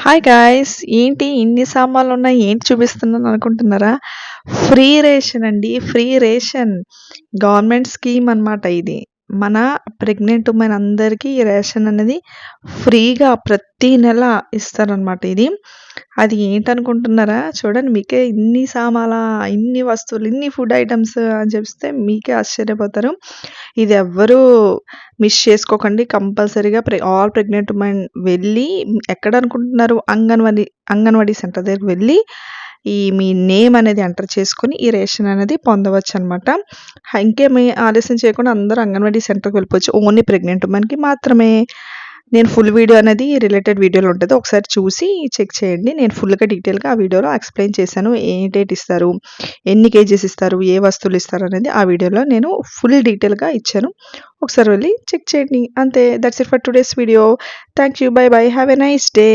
Hi guys! ఏంటి ఇన్ని సామాన్లున్నాయి, ఏంటి చూపిస్తున్నాను అనుకుంటున్నారా? ఫ్రీ రేషన్ అండి. Free ration. గవర్నమెంట్ స్కీమ్ అనమాట ఇది. మన ప్రెగ్నెంట్ ఉమెన్ అందరికీ ఈ రేషన్ అనేది ఫ్రీగా ప్రతి నెల ఇస్తారనమాట ఇది. అది ఏంటనుకుంటున్నారా? చూడండి, మీకే ఇన్ని సామాలా, ఇన్ని వస్తువులు, ఇన్ని ఫుడ్ ఐటెమ్స్ అని చెప్తే మీకే ఆశ్చర్యపోతారు. ఇది ఎవ్వరూ మిస్ చేసుకోకండి. కంపల్సరీగా ఆల్ ప్రెగ్నెంట్ ఉమెన్ వెళ్ళి ఎక్కడనుకుంటున్నారు, అంగన్వాడీ సెంటర్ దగ్గరికి వెళ్ళి మీ నేమ్ అనేది ఎంటర్ చేసుకొని ఈ రేషన్ అనేది పొందవచ్చనమాట. ఇంకేమి ఆలస్యం చేయకుండా అందరూ అంగన్వాడీ సెంటర్‌కి వెళ్ళిపోవచ్చు. ఓన్లీ ప్రెగ్నెంట్ ఉమెన్‌కి మాత్రమే. నేను ఫుల్ వీడియో అనేది రిలేటెడ్ వీడియోలో ఉంటది. ఒకసారి చూసి చెక్ చేయండి. నేను ఫుల్‌గా డీటెయిల్‌గా ఆ వీడియోలో ఎక్స్‌ప్లెయిన్ చేశాను. ఏంటేటి ఇస్తారు, ఎన్ని కేజీస్ ఇస్తారు, ఏ వస్తువులు ఇస్తారు అనేది ఆ వీడియోలో నేను ఫుల్ డీటెయిల్‌గా ఇచ్చాను. ఒకసారి వెళ్ళి చెక్ చేయండి. అంతే. That's it for today's video. Thank you. By by. Have a nice day.